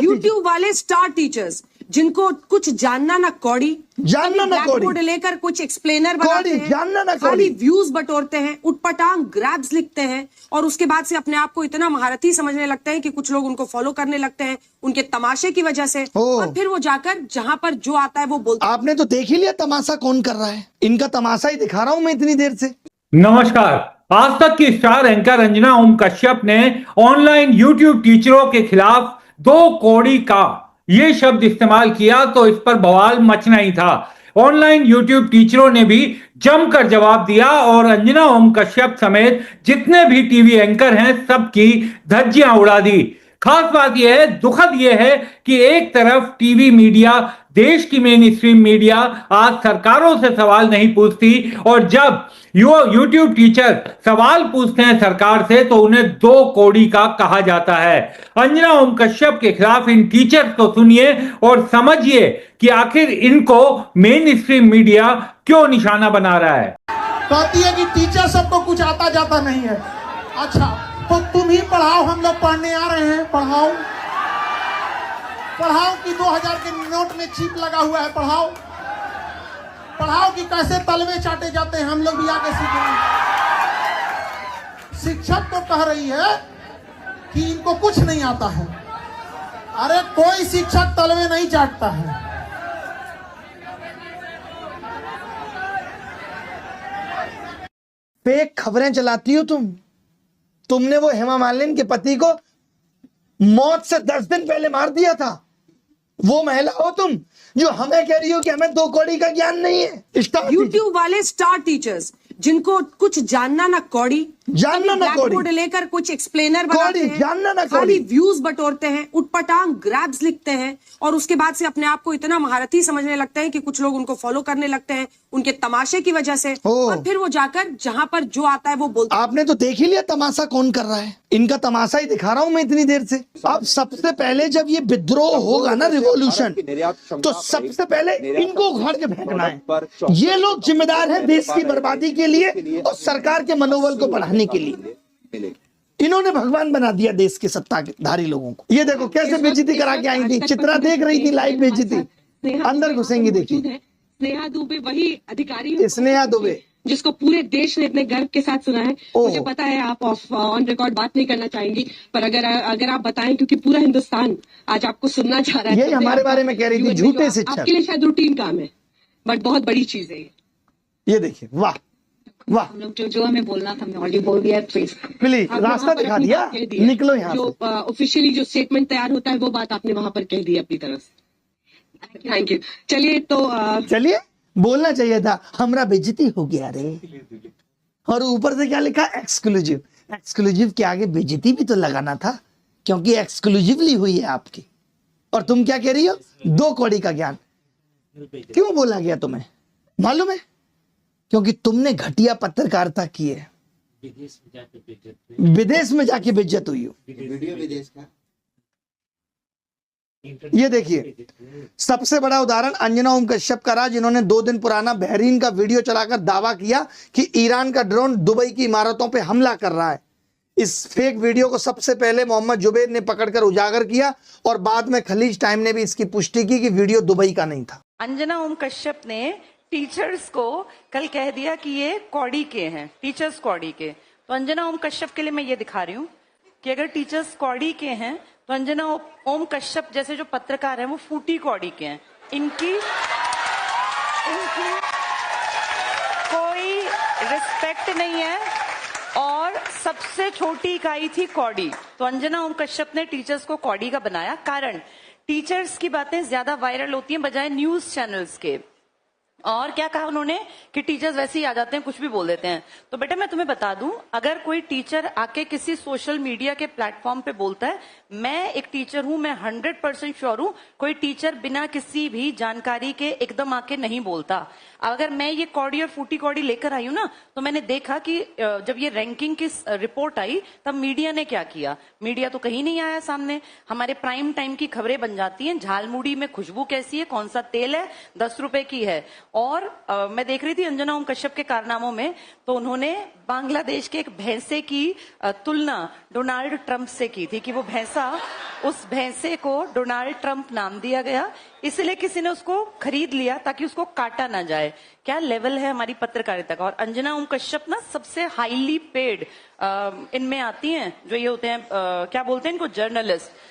YouTube वाले star teachers जिनको कुछ जानना ना कौड़ी, जानना ना कौड़ी, बोर्ड लेकर कुछ एक्सप्लेनर बनाते हैं, जानना ना खाली कौड़ी, व्यूज बटोरते हैं, उटपटांग ग्रैब्स लिखते हैं और उसके बाद से अपने आप को इतना महारथी समझने लगते हैं कि कुछ लोग उनको फॉलो करने लगते हैं उनके तमाशे की वजह से, और फिर वो जाकर जहां पर जो आता है वो बोलते। आपने तो देख ही लिया तमाशा कौन कर रहा है। इनका तमाशा ही दिखा रहा हूं मैं इतनी देर से। नमस्कार। आज तक की स्टार एंकर रंजना ओम कश्यप ने ऑनलाइन यूट्यूब टीचरों के खिलाफ 2 कौड़ी का ये शब्द इस्तेमाल किया तो इस पर बवाल मचना ही था। ऑनलाइन यूट्यूब टीचरों ने भी जमकर जवाब दिया और रंजना ओम कश्यप समेत जितने भी टीवी एंकर हैं सबकी धज्जियां उड़ा दी। खास बात यह है, दुखद यह है कि एक तरफ टीवी मीडिया, देश की मेन स्ट्रीम मीडिया आज सरकारों से सवाल नहीं पूछती और जब यूट्यूब टीचर सवाल पूछते हैं सरकार से तो उन्हें 2 कौड़ी का कहा जाता है। रंजना ओम कश्यप के खिलाफ इन टीचर्स को सुनिए और समझिए कि आखिर इनको मेन स्ट्रीम मीडिया क्यों निशाना बना रहा है। कहती है कि टीचर सबको कुछ आता जाता नहीं है। अच्छा तो तुम ही पढ़ाओ, हम लोग पढ़ने आ रहे हैं। पढ़ाओ पढ़ाओ कि 2000 के नोट में चिप लगा हुआ है। पढ़ाओ पढ़ाओ कि कैसे तलवे चाटे जाते हैं, हम लोग भी आके सीखेंगे। शिक्षक तो कह रही है कि इनको कुछ नहीं आता है। अरे कोई शिक्षक तलवे नहीं चाटता है। फेक खबरें चलाती हो तुमने वो हेमा मालिनी के पति को मौत से 10 दिन पहले मार दिया था। वो महिला हो तुम जो हमें कह रही हो कि हमें 2 कौड़ी का ज्ञान नहीं है। यूट्यूब वाले स्टार टीचर्स जिनको कुछ जानना ना कौड़ी, जानना ना कौड़ी, बोर्ड लेकर कुछ एक्सप्लेनर बनाते हैं, जानना ना खाली व्यूज बटोरते हैं, उटपटांग ग्रैब्स लिखते हैं और उसके बाद से अपने आप को इतना महारथी समझने लगते हैं कि कुछ लोग उनको फॉलो करने लगते हैं उनके तमाशे की वजह से, और फिर वो जाकर जहां पर जो आता है वो बोलते। आपने तो देख ही लिया तमाशा कौन कर रहा है। इनका तमाशा ही दिखा रहा हूं मैं इतनी देर से। अब सबसे पहले जब ये विद्रोह होगा ना, रिवॉल्यूशन, तो सबसे पहले इनको उखाड़ के फेंकना है। ये लोग जिम्मेदार हैं देश की बर्बादी के लिए और सरकार के मनोबल को बढ़ाने के लिए। इन्होंने भगवान बना दिया देश के सत्ताधारी लोगों को। ये देखो कैसे बेइज्जती करा के आई थी। चित्रा देख रही थी लाइव बेइज्जती। अंदर घुसेंगी, देखिए। स्नेहा दुबे वही अधिकारी, स्नेहा दुबे जिसको पूरे देश ने इतने गर्व के साथ सुना है। मुझे पता है आप ऑन रिकॉर्ड बात नहीं करना चाहेंगी, पर अगर आप बताएं, क्योंकि पूरा हिंदुस्तान आज आपको सुनना चाह रहा है। यही हमारे बारे में कह रही थी, झूठे शिक्षक। आपके लिए शायद रूटीन काम है, बट बहुत बड़ी चीज है ये। देखिए, वाह वाह। हम लोग जो हमें बोलना था हमने ऑलरेडी बोल दिया। प्लीज रास्ता दिखा दिया, निकलो यहाँ जो ऑफिशियली जो स्टेटमेंट तैयार होता है वो बात आपने वहां पर कह दी अपनी तरफ से। Thank you. चलिए तो चलिए, बोलना चाहिए था हमरा बेइज्जती हो गया रे। और ऊपर से क्या लिखा, एक्सक्लूसिव। एक्सक्लूसिव के आगे बेइज्जती भी तो लगाना था, क्योंकि एक्सक्लूसिवली हुई है आपकी। और तुम क्या कह रही हो, 2 कौड़ी का ज्ञान। क्यों बोला गया तुम्हें मालूम है? क्योंकि तुमने घटिया पत्रकारिता की है। विदेश में जाके बेइज्जत हुई हो। विदेश का ये देखिए, सबसे बड़ा उदाहरण अंजना ओम कश्यप का रहा, जिन्होंने 2 दिन पुराना बहरीन का वीडियो चलाकर दावा किया कि ईरान का ड्रोन दुबई की इमारतों पर हमला कर रहा है। इस फेक वीडियो को सबसे पहले मोहम्मद जुबैर ने पकड़कर उजागर किया और बाद में खलीज टाइम ने भी इसकी पुष्टि की कि वीडियो दुबई का नहीं था। अंजना ओम कश्यप ने टीचर्स को कल कह दिया कि ये कौड़ी के हैं, टीचर्स कौड़ी के। तो अंजना ओम कश्यप के लिए मैं ये दिखा रही हूँ कि अगर टीचर्स कौड़ी के हैं तो अंजना ओम कश्यप जैसे जो पत्रकार हैं वो फूटी कौड़ी के हैं। इनकी कोई रिस्पेक्ट नहीं है और सबसे छोटी इकाई थी कौड़ी। तो अंजना ओम कश्यप ने टीचर्स को कौड़ी का बनाया। कारण, टीचर्स की बातें ज्यादा वायरल होती हैं बजाय न्यूज चैनल्स के। और क्या कहा उन्होंने कि टीचर्स वैसे ही आ जाते हैं, कुछ भी बोल देते हैं। तो बेटा मैं तुम्हें बता दूं, अगर कोई टीचर आके किसी सोशल मीडिया के प्लेटफॉर्म पे बोलता है, मैं एक टीचर हूं, मैं 100% श्योर हूं, कोई टीचर बिना किसी भी जानकारी के एकदम आके नहीं बोलता। अगर मैं ये कौड़ी और फूटी कौड़ी लेकर आई हूं ना, तो मैंने देखा कि जब ये रैंकिंग की रिपोर्ट आई तब मीडिया ने क्या किया। मीडिया तो कहीं नहीं आया सामने। हमारे प्राइम टाइम की खबरें बन जाती हैं, झालमुड़ी में खुशबू कैसी है, कौन सा तेल है, 10 रुपए की है। और मैं देख रही थी अंजना ओम कश्यप के कारनामों में, तो उन्होंने बांग्लादेश के एक भैंसे की तुलना डोनाल्ड ट्रंप से की थी कि वो भैंसा, उस भैंसे को डोनाल्ड ट्रंप नाम दिया गया, इसलिए किसी ने उसको खरीद लिया ताकि उसको काटा ना जाए। क्या लेवल है हमारी पत्रकारिता का। और अंजना ओम कश्यप ना सबसे हाईली पेड इनमें आती हैं, जो ये होते हैं क्या बोलते हैं इनको, जर्नलिस्ट।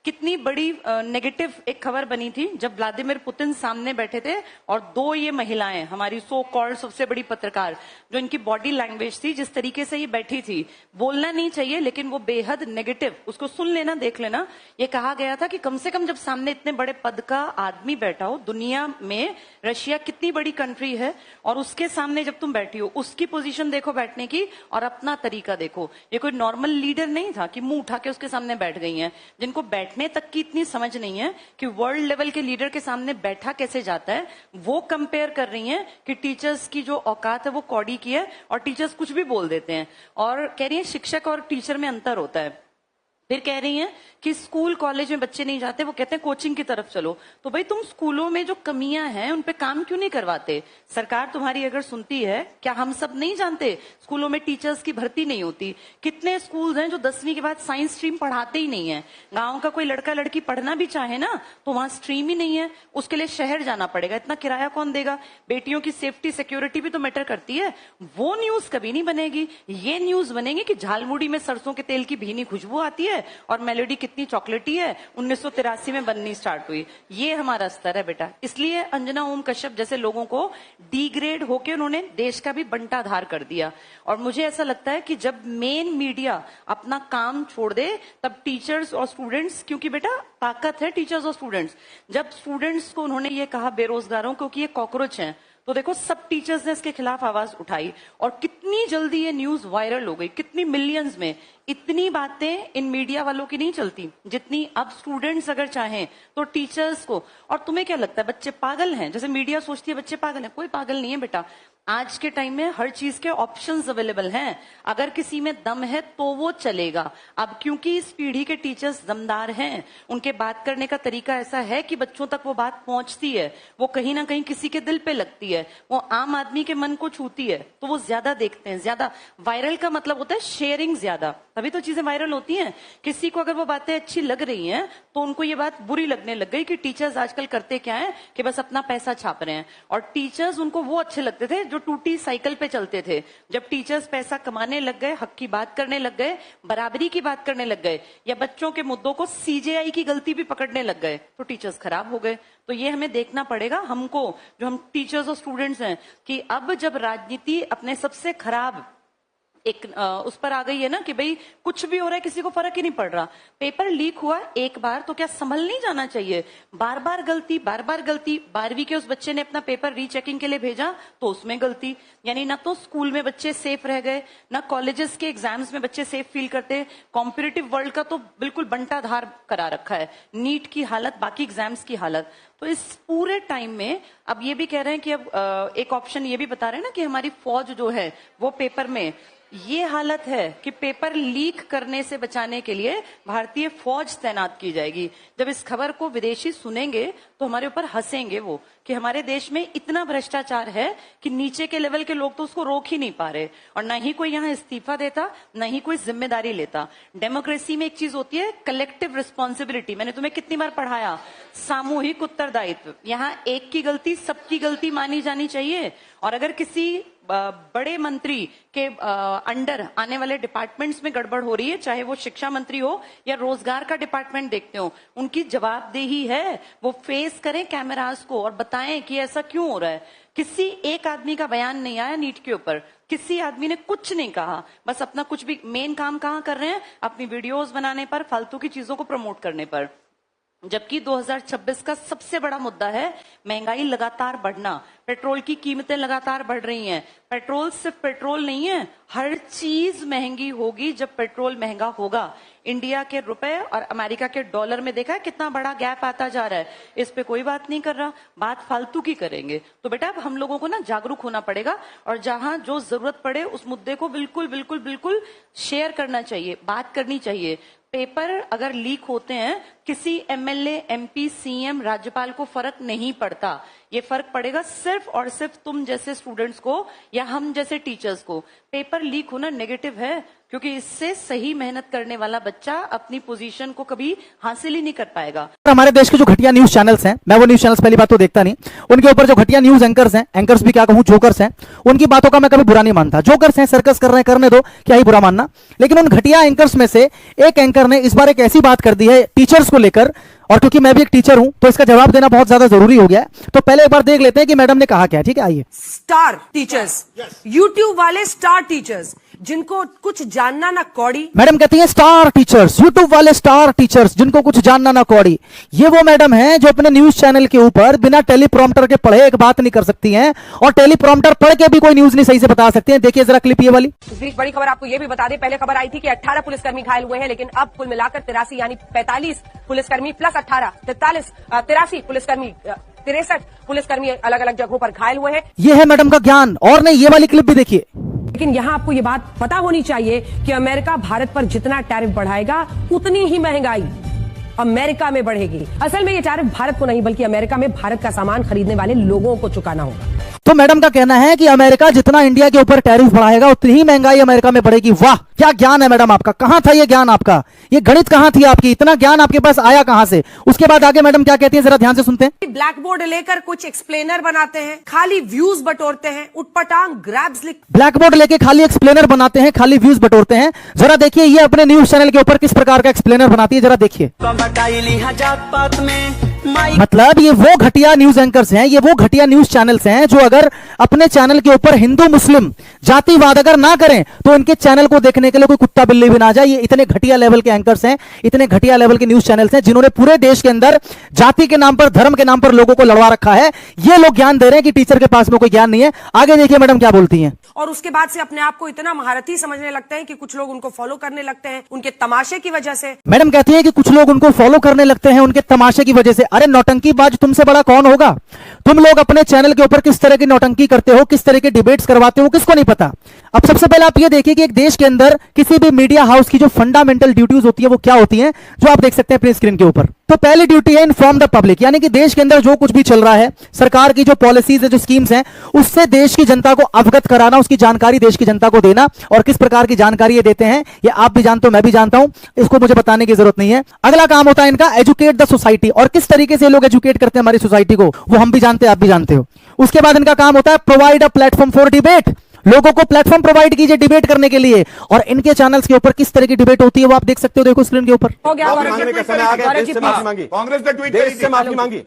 कितनी बड़ी नेगेटिव एक खबर बनी थी जब व्लादिमीर पुतिन सामने बैठे थे और दो ये महिलाएं, हमारी सो कॉल्ड सबसे बड़ी पत्रकार, जो इनकी बॉडी लैंग्वेज थी, जिस तरीके से ये बैठी थी, बोलना नहीं चाहिए लेकिन वो बेहद नेगेटिव, उसको सुन लेना, देख लेना। ये कहा गया था कि कम से कम जब सामने इतने बड़े पद का आदमी बैठा हो, दुनिया में रशिया कितनी बड़ी कंट्री है, और उसके सामने जब तुम बैठी हो, उसकी पोजीशन देखो बैठने की और अपना तरीका देखो। ये कोई नॉर्मल लीडर नहीं था कि मुंह उठा के उसके सामने बैठ गई हैं, जिनको बैठने तक की इतनी समझ नहीं है कि वर्ल्ड लेवल के लीडर के सामने बैठा कैसे जाता है। वो कंपेयर कर रही हैं कि टीचर्स की जो औकात है वो कौड़ी की है, और टीचर्स कुछ भी बोल देते हैं, और कह रही है शिक्षक और टीचर में अंतर होता है। फिर कह रही हैं कि स्कूल कॉलेज में बच्चे नहीं जाते, वो कहते हैं कोचिंग की तरफ चलो। तो भाई तुम स्कूलों में जो कमियां हैं उन पे काम क्यों नहीं करवाते? सरकार तुम्हारी अगर सुनती है, क्या हम सब नहीं जानते स्कूलों में टीचर्स की भर्ती नहीं होती? कितने स्कूल हैं जो 10वीं के बाद साइंस स्ट्रीम पढ़ाते ही नहीं है। गांव का कोई लड़का लड़की पढ़ना भी चाहे ना तो वहां स्ट्रीम ही नहीं है, उसके लिए शहर जाना पड़ेगा, इतना किराया कौन देगा? बेटियों की सेफ्टी सिक्योरिटी भी तो मैटर करती है। वो न्यूज कभी नहीं बनेगी। ये न्यूज बनेगी कि झालमुड़ी में सरसों के तेल की भीनी खुशबू आती है और मेलोडी कितनी चॉकलेटी है, 1983 में बननी स्टार्ट हुई। ये हमारा स्तर है बेटा। इसलिए अंजना ओम कश्यप जैसे लोगों को डिग्रेड होके उन्होंने देश का भी बंटाधार कर दिया। और मुझे ऐसा लगता है कि जब मेन मीडिया अपना काम छोड़ दे तब टीचर्स और स्टूडेंट्स, क्योंकि बेटा ताकत है टीचर्स और स्टूडेंट्स, जब स्टूडेंट्स को उन्होंने ये कहा बेरोजगारों को कि ये कॉकरोच हैं, तो देखो सब टीचर्स ने इसके खिलाफ आवाज उठाई और कितनी जल्दी ये न्यूज वायरल हो गई, कितनी मिलियंस में। इतनी बातें इन मीडिया वालों की नहीं चलती जितनी अब स्टूडेंट्स अगर चाहें तो टीचर्स को। और तुम्हें क्या लगता है बच्चे पागल हैं? जैसे मीडिया सोचती है बच्चे पागल हैं, कोई पागल नहीं है बेटा। आज के टाइम में हर चीज के ऑप्शंस अवेलेबल हैं, अगर किसी में दम है तो वो चलेगा। अब क्योंकि इस पीढ़ी के टीचर्स दमदार हैं, उनके बात करने का तरीका ऐसा है कि बच्चों तक वो बात पहुंचती है, वो कहीं ना कहीं किसी के दिल पे लगती है, वो आम आदमी के मन को छूती है, तो वो ज्यादा देखते हैं। ज्यादा वायरल का मतलब होता है शेयरिंग ज्यादा, तभी तो चीजें वायरल होती हैं। किसी को अगर वो बातें अच्छी लग रही हैं तो उनको ये बात बुरी लगने लग गई कि टीचर्स आजकल करते क्या है कि बस अपना पैसा छाप रहे हैं। और टीचर्स उनको वो अच्छे लगते थे जो टूटी साइकिल पे चलते थे। जब टीचर्स पैसा कमाने लग गए, हक की बात करने लग गए, बराबरी की बात करने लग गए, या बच्चों के मुद्दों को सीजेआई की गलती भी पकड़ने लग गए, तो टीचर्स खराब हो गए। तो ये हमें देखना पड़ेगा हमको, जो हम टीचर्स और स्टूडेंट्स हैं, कि अब जब राजनीति अपने सबसे खराब एक उस पर आ गई है ना कि भाई कुछ भी हो रहा है, किसी को फर्क ही नहीं पड़ रहा। पेपर लीक हुआ एक बार तो क्या संभल नहीं जाना चाहिए? बार बार गलती, बार बार गलती। 12वीं के उस बच्चे ने अपना पेपर रीचेकिंग के लिए भेजा तो उसमें गलती। यानी ना तो स्कूल में बच्चे सेफ रह गए, ना कॉलेजेस के एग्जाम्स में बच्चे सेफ फील करते। कॉम्पिटिटिव वर्ल्ड का तो बिल्कुल बंटाधार करा रखा है, नीट की हालत, बाकी एग्जाम्स की हालत। तो इस पूरे टाइम में अब ये भी कह रहे हैं कि अब एक ऑप्शन ये भी बता रहे हैं ना कि हमारी फौज जो है वो पेपर में, ये हालत है कि पेपर लीक करने से बचाने के लिए भारतीय फौज तैनात की जाएगी। जब इस खबर को विदेशी सुनेंगे तो हमारे ऊपर हंसेंगे वो कि हमारे देश में इतना भ्रष्टाचार है कि नीचे के लेवल के लोग तो उसको रोक ही नहीं पा रहे, और ना ही कोई यहाँ इस्तीफा देता, ना ही कोई जिम्मेदारी लेता। डेमोक्रेसी में एक चीज होती है कलेक्टिव रिस्पॉन्सिबिलिटी, मैंने तुम्हें कितनी बार पढ़ाया, सामूहिक उत्तरदायित्व। यहाँ एक की गलती सबकी गलती मानी जानी चाहिए। और अगर किसी बड़े मंत्री के अंडर आने वाले डिपार्टमेंट्स में गड़बड़ हो रही है, चाहे वो शिक्षा मंत्री हो या रोजगार का डिपार्टमेंट देखते हो, उनकी जवाबदेही है वो फेस करें कैमरास को और बताएं कि ऐसा क्यों हो रहा है। किसी एक आदमी का बयान नहीं आया नीट के ऊपर, किसी आदमी ने कुछ नहीं कहा, बस अपना कुछ भी मेन काम कहाँ कर रहे हैं, अपनी वीडियोस बनाने पर, फालतू की चीजों को प्रमोट करने पर। जबकि 2026 का सबसे बड़ा मुद्दा है महंगाई लगातार बढ़ना, पेट्रोल की कीमतें लगातार बढ़ रही हैं। पेट्रोल सिर्फ पेट्रोल नहीं है, हर चीज महंगी होगी जब पेट्रोल महंगा होगा। इंडिया के रुपए और अमेरिका के डॉलर में देखा है कितना बड़ा गैप आता जा रहा है। इस पे कोई बात नहीं कर रहा, बात फालतू की करेंगे। तो बेटा अब हम लोगों को ना जागरूक होना पड़ेगा और जहां जो जरूरत पड़े उस मुद्दे को बिल्कुल बिल्कुल बिल्कुल शेयर करना चाहिए, बात करनी चाहिए। पेपर अगर लीक होते हैं, किसी एमएलए, एमपी, सीएम, राज्यपाल को फर्क नहीं पड़ता। ये फर्क पड़ेगा सिर्फ और सिर्फ तुम जैसे स्टूडेंट्स को या हम जैसे टीचर्स को। पेपर लीक होना नेगेटिव है, क्योंकि इससे सही मेहनत करने वाला बच्चा अपनी पोजीशन को कभी हासिल ही नहीं कर पाएगा। हमारे देश के जो घटिया न्यूज चैनल्स हैं, मैं वो न्यूज चैनल्स पहली बात तो देखता नहीं, उनके ऊपर जो घटिया न्यूज एंकर्स हैं, एंकर्स भी क्या कहूं, जोकर्स हैं, उनकी बातों का मैं कभी बुरा नहीं मानता। जोकर्स हैं, सर्कस कर रहे हैं, करने दो, क्या ही बुरा मानना। लेकिन उन घटिया एंकर्स में से एक एंकर ने इस बार एक ऐसी बात कर दी है टीचर्स को लेकर, और क्योंकि मैं भी एक टीचर हूं तो इसका जवाब देना बहुत ज्यादा जरूरी हो गया है। तो पहले एक बार देख लेते हैं कि मैडम ने कहा क्या। ठीक है, आइए। स्टार टीचर्स, यूट्यूब वाले स्टार टीचर्स जिनको कुछ जानना ना कौड़ी। मैडम कहती है स्टार टीचर्स, यूट्यूब वाले स्टार टीचर्स जिनको कुछ जानना ना कौड़ी। ये वो मैडम है जो अपने न्यूज चैनल के ऊपर बिना टेलीप्रॉम्प्टर के पढ़े एक बात नहीं कर सकती हैं, और टेलीप्रॉम्प्टर पढ़ के भी कोई न्यूज नहीं सही से बता सकती हैं। देखिए जरा क्लिप ये वाली। इस बीच बड़ी खबर आपको ये भी बता दें, पहले खबर आई थी कि 18 पुलिसकर्मी घायल हुए हैं, लेकिन अब कुल मिलाकर 83 यानी 45 पुलिसकर्मी प्लस 18 83 पुलिसकर्मी 63 पुलिसकर्मी अलग अलग जगहों पर घायल हुए हैं। ये है मैडम का ज्ञान। और नहीं, ये वाली क्लिप भी देखिए। लेकिन यहाँ आपको ये बात पता होनी चाहिए कि अमेरिका भारत पर जितना टैरिफ बढ़ाएगा उतनी ही महंगाई अमेरिका में बढ़ेगी। असल में ये टैरिफ भारत को नहीं बल्कि अमेरिका में भारत का सामान खरीदने वाले लोगों को चुकाना होगा। तो मैडम का कहना है कि अमेरिका जितना इंडिया के ऊपर टैरिफ बढ़ाएगा उतनी ही महंगाई अमेरिका में बढ़ेगी। वाह, क्या ज्ञान है मैडम आपका। कहां था ये ज्ञान आपका, ये गणित कहां थी आपकी, इतना ज्ञान आपके पास आया कहां से। उसके बाद आगे मैडम क्या कहती है, जरा ध्यान से सुनते हैं। ब्लैक बोर्ड लेकर कुछ एक्सप्लेनर बनाते हैं, खाली व्यूज बटोरते हैं, उटपटांग ग्रैब्स लिख। ब्लैक बोर्ड लेके खाली एक्सप्लेनर बनाते हैं, खाली व्यूज बटोरते हैं। जरा देखिए ये अपने न्यूज चैनल के ऊपर किस प्रकार का एक्सप्लेनर बनाती है, जरा देखिए। मतलब ये वो घटिया न्यूज एंकर्स हैं, ये वो घटिया न्यूज चैनल्स हैं जो अगर अपने चैनल के ऊपर हिंदू मुस्लिम जातिवाद अगर ना करें तो इनके चैनल को देखने के लिए कोई कुत्ता बिल्ली भी ना जाए। ये इतने घटिया लेवल के एंकर्स हैं, इतने घटिया लेवल के न्यूज चैनल्स हैं जिन्होंने पूरे देश के अंदर जाति के नाम पर, धर्म के नाम पर लोगों को लड़वा रखा है। ये लोग ज्ञान दे रहे हैं कि टीचर के पास में कोई ज्ञान नहीं है। आगे देखिए मैडम क्या बोलती हैं। और उसके बाद से अपने आप को इतना महारथी समझने लगते हैं कि कुछ लोग उनको फॉलो करने लगते हैं उनके तमाशे की वजह से। मैडम कहती है कि कुछ लोग उनको फॉलो करने लगते हैं उनके तमाशे की वजह से। अरे नौटंकीबाज तुमसे बड़ा कौन होगा। तुम लोग अपने चैनल के ऊपर किस तरह की नौटंकी करते हो, किस तरह के डिबेट्स करवाते हो, किसको नहीं पता। अब सबसे पहले आप ये देखिए कि एक देश के अंदर किसी भी मीडिया हाउस की जो फंडामेंटल ड्यूटीज होती है वो क्या होती हैं, जो आप देख सकते हैं अपनी स्क्रीन के ऊपर। तो पहली ड्यूटी है इन्फॉर्म द पब्लिक, यानी कि देश के अंदर जो कुछ भी चल रहा है, सरकार की जो पॉलिसीज है, जो स्कीम्स हैं, उससे देश की जनता को अवगत कराना, उसकी जानकारी देश की जनता को देना। और किस प्रकार की जानकारी ये देते हैं ये आप भी जानते हो, मैं भी जानता हूं, इसको मुझे बताने की जरूरत नहीं है। अगला काम होता है इनका एजुकेट द सोसाइटी, और किस तरीके से लोग एजुकेट करते हैं हमारी सोसाइटी को वो हम भी जानते हैं, आप भी जानते हो। उसके बाद इनका काम होता है provide a platform for debate, लोगों को प्लेटफॉर्म प्रोवाइड कीजिए डिबेट करने के लिए। और इनके चैनल्स के ऊपर किस तरह की डिबेट होती है वो आप देख सकते हो, देखो स्क्रीन के ऊपर। हो गया मांगने का समय आ गया, देश से माफी मांगी, कांग्रेस ने ट्वीट देश से माफी मांगी,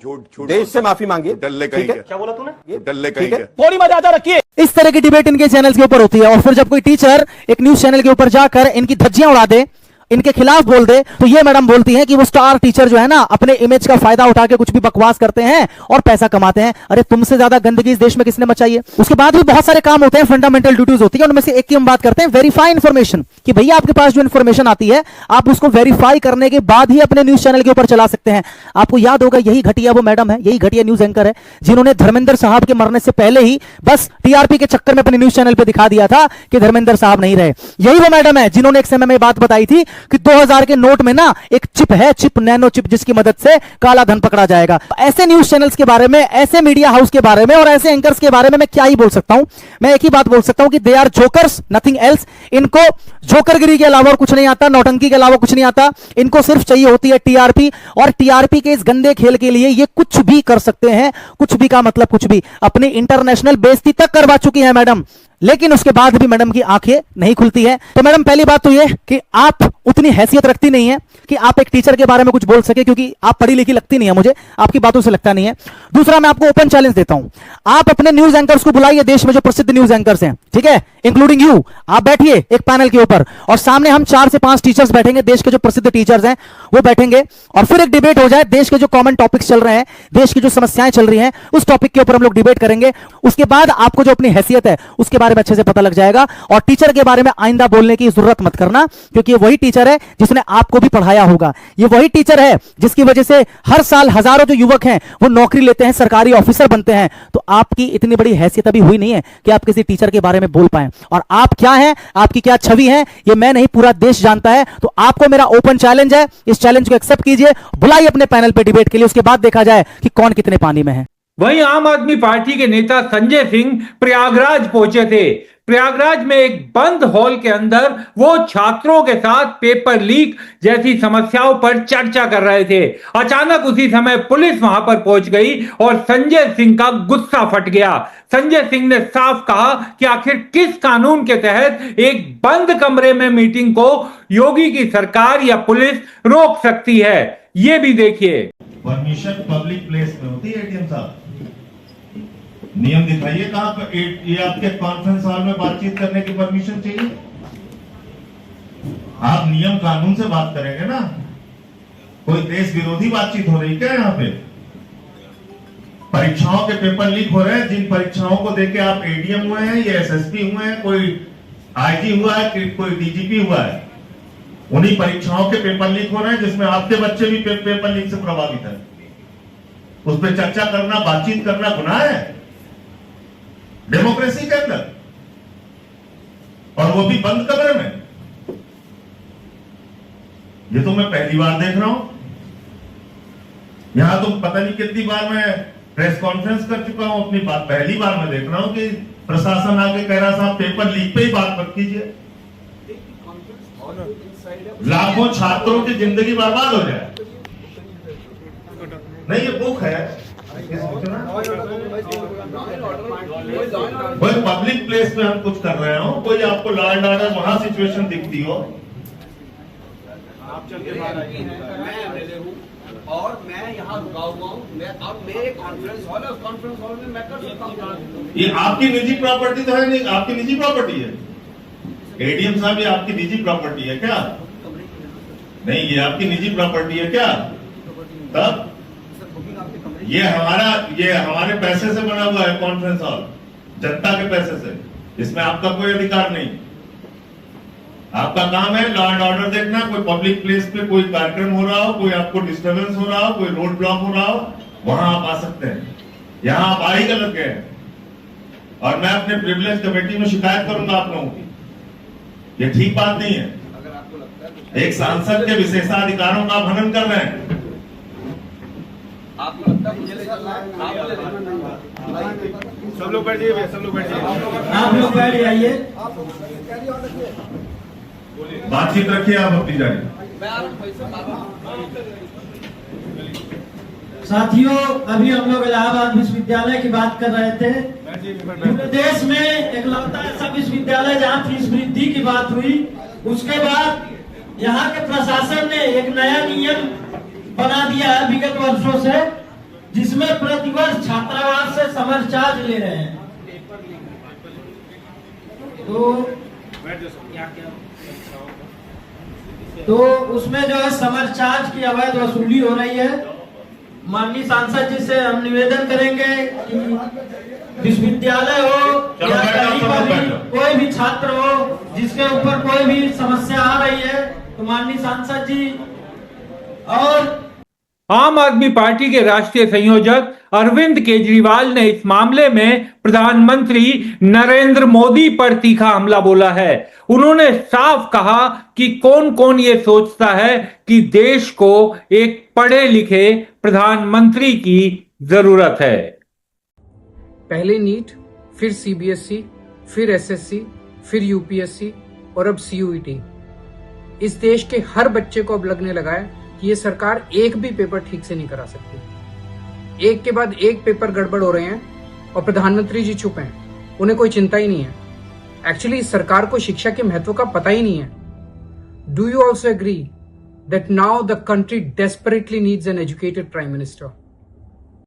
देश से माफी मांगी। डल्ले कहीं क्या बोला तूने, डल्ले कहीं थोड़ी मर्यादा रखिए। इस तरह की डिबेट इनके चैनल्स के ऊपर होती है। और फिर जब कोई टीचर एक न्यूज चैनल के ऊपर जाकर इनकी धज्जियां उड़ा दे, इनके खिलाफ बोल दे, तो ये मैडम बोलती हैं कि वो स्टार टीचर जो है ना अपने इमेज का फायदा उठा के कुछ भी बकवास करते हैं और पैसा कमाते हैं। अरे तुमसे ज्यादा गंदगी इस देश में किसने मचाई है। उसके बाद भी बहुत सारे काम होते हैं, फंडामेंटल ड्यूटीज होती है, उनमें से एक की हम बात करते हैं वेरीफाई इन्फॉर्मेशन, कि भैया आपके पास जो इन्फॉर्मेशन आती है आप उसको वेरीफाई करने के बाद ही अपने न्यूज चैनल के ऊपर चला सकते हैं। आपको याद होगा यही घटिया वो मैडम है, यही घटिया न्यूज एंकर है जिन्होंने धर्मेंद्र साहब के मरने से पहले ही बस टीआरपी के चक्कर में अपने न्यूज चैनल पर दिखा दिया था कि धर्मेंद्र साहब नहीं रहे। यही वो मैडम है जिन्होंने एक समय में बात बताई थी कि 2000 के नोट में ना एक चिप है, चिप, नैनो चिप, जिसकी मदद से काला धन पकड़ा जाएगा। ऐसे न्यूज चैनल्स के बारे में, ऐसे मीडिया हाउस के बारे में और ऐसे एंकर्स के बारे में मैं क्या ही बोल सकता हूं। मैं एक ही बात बोल सकता हूं कि they are jokers, nothing else. इनको जोकरगिरी के अलावा और कुछ नहीं आता, नौटंकी के अलावा कुछ नहीं आता। इनको सिर्फ चाहिए होती है टीआरपी, और टीआरपी के इस गंदे खेल के लिए ये कुछ भी कर सकते हैं। कुछ भी का मतलब कुछ भी, अपनी इंटरनेशनल बेइज्जती तक करवा चुकी है मैडम, लेकिन उसके बाद भी मैडम की आंखें नहीं खुलती है। तो मैडम पहली बात तो ये कि आप उतनी हैसियत रखती नहीं है कि आप एक टीचर के बारे में कुछ बोल सके, क्योंकि आप पढ़ी लिखी लगती नहीं है मुझे, आपकी बातों से लगता नहीं है। दूसरा, मैं आपको ओपन चैलेंज देता हूं, आप अपने न्यूज एंकर्स को बुलाइए, देश में जो प्रसिद्ध न्यूज एंकर्स हैं, ठीक है, इंक्लूडिंग यू, आप बैठिए एक पैनल के ऊपर और सामने हम 4 से 5 टीचर्स बैठेंगे, देश के जो प्रसिद्ध टीचर्स हैं वो बैठेंगे, और फिर एक डिबेट हो जाए। देश के जो कॉमन टॉपिक्स चल रहे हैं, देश की जो समस्याएं चल रही हैं, उस टॉपिक के ऊपर हम लोग डिबेट करेंगे। उसके बाद आपको जो अपनी हैसियत है उसके बारे में अच्छे से पता लग जाएगा, और टीचर के बारे में आइंदा बोलने की जरूरत मत करना, क्योंकि वही टीचर टीचर है जिसने आपको भी पढ़ाया होगा। ये वही टीचर है जिसकी वजह से हर साल हजारों जो युवक हैं वो नौकरी लेते हैं, सरकारी ऑफिसर बनते हैं। तो आपकी इतनी बड़ी हैसियत अभी हुई नहीं है कि आप किसी टीचर के बारे में बोल पाए। और आप क्या हैं, आपकी क्या छवि है, ये मैं नहीं पूरा देश जानता है। तो आपको मेरा ओपन चैलेंज है, इस चैलेंज को एक्सेप्ट कीजिए, बुलाइए अपने पैनल पे डिबेट के लिए, उसके बाद देखा जाए कि कौन कितने पानी में है। वहीं आम आदमी पार्टी के नेता संजय सिंह प्रयागराज पहुंचे थे। प्रयागराज में एक बंद हॉल के अंदर वो छात्रों के साथ पेपर लीक जैसी समस्याओं पर चर्चा कर रहे थे। अचानक उसी समय पुलिस वहां पर पहुंच गई और संजय सिंह का गुस्सा फट गया। संजय सिंह ने साफ कहा कि आखिर किस कानून के तहत एक बंद कमरे में मीटिंग को योगी की सरकार या पुलिस रोक सकती है। ये भी देखिए। परमिशन पब्लिक प्लेस में होती है एटीएम साहब, नियम दिखाइए कहां पर ये आपके कॉन्फ्रेंस हॉल में बातचीत करने की परमिशन चाहिए। आप नियम कानून से बात करेंगे ना। कोई देश विरोधी बातचीत हो रही क्या यहाँ पे? परीक्षाओं के पेपर लीक हो रहे हैं, जिन परीक्षाओं को देके आप एडीएम हुए हैं या एसएसपी हुए हैं, कोई आईजी हुआ है, कोई डीजीपी हुआ है, उन्हीं परीक्षाओं के पेपर लीक हो रहे हैं जिसमें आपके बच्चे भी पेपर लीक से प्रभावित है। उस पर चर्चा करना, बातचीत करना गुनाह है डेमोक्रेसी के अंदर, और वो भी बंद कमरे में। ये तो मैं पहली बार देख रहा हूं। यहां तो पता नहीं कितनी बार मैं प्रेस कॉन्फ्रेंस कर चुका हूं, अपनी बात पहली बार मैं देख रहा हूं कि प्रशासन आके कह रहा साहब पेपर लीक पे ही बात मत कीजिए, लाखों छात्रों की जिंदगी बर्बाद हो जाए। नहीं, ये बुक है, कोई पब्लिक प्लेस में हम कुछ कर रहे हो, कोई आपको लॉ एंड ऑर्डर वहां सिचुएशन दिखती हो, आप चल के बाहर आइए। और मैं यहाँ रुका हुआ हूँ, अब मेरे कॉन्फ्रेंस हॉल है, उस कॉन्फ्रेंस हॉल में मैं कर सकता हूँ। ये आपकी निजी प्रॉपर्टी तो है नहीं, आपकी निजी प्रॉपर्टी है एडीएम साहब, ये आपकी निजी प्रॉपर्टी है क्या? नहीं, ये आपकी निजी प्रॉपर्टी है क्या? तब ये हमारे पैसे से बना हुआ है कॉन्फ्रेंस हॉल, जनता के पैसे से, इसमें आपका कोई अधिकार नहीं। आपका काम है लॉ एंड ऑर्डर देखना। कोई पब्लिक प्लेस पे कोई कार्यक्रम हो रहा हो, कोई आपको डिस्टर्बेंस हो रहा हो, कोई रोड ब्लॉक हो रहा हो, वहां आप आ सकते हैं। यहां आप आ ही गलत गए, और मैं अपने प्रिविलेज कमेटी में शिकायत करूंगा आप लोगों की। ये ठीक बात नहीं है। एक सांसद के विशेषाधिकारों का हनन कर रहे हैं। आपको लगता है मुझे ले चलना है? सब लोग बैठ जाइए, सब लोग बैठ जाइए, आप लोग बैठ जाइए, बातचीत रखिए आप अपनी जारी। साथियों, अभी हम लोग इलाहाबाद विश्वविद्यालय की बात कर रहे थे। पूरे देश में एकलौता ऐसा विश्वविद्यालय जहां फीस वृद्धि की बात हुई, उसके बाद यहाँ के प्रशासन ने एक नया नियम बना दिया है विगत वर्षों से, जिसमें प्रतिवर्ष छात्रावास से समर चार्ज ले रहे हैं। तो उसमें जो है समर चार्ज की अवैध वसूली हो रही है। माननीय सांसद जी से हम निवेदन करेंगे कि विश्वविद्यालय हो या कहीं पर भी कोई भी छात्र हो जिसके ऊपर कोई भी समस्या आ रही है, तो माननीय सांसद जी और आम आदमी पार्टी के राष्ट्रीय संयोजक अरविंद केजरीवाल ने इस मामले में प्रधानमंत्री नरेंद्र मोदी पर तीखा हमला बोला है। उन्होंने साफ कहा कि कौन कौन ये सोचता है कि देश को एक पढ़े लिखे प्रधानमंत्री की जरूरत है। पहले नीट, फिर सीबीएसई, फिर एसएससी, फिर यूपीएससी और अब सीयूईटी। इस देश के हर बच्चे को अब लगने लगा है कि ये सरकार एक भी पेपर ठीक से नहीं करा सकती। एक के बाद एक पेपर गड़बड़ हो रहे हैं और प्रधानमंत्री जी चुप हैं, उन्हें कोई चिंता ही नहीं है। एक्चुअली इस सरकार को शिक्षा के महत्व का पता ही नहीं है। Do you also agree that now the country desperately needs an educated prime minister?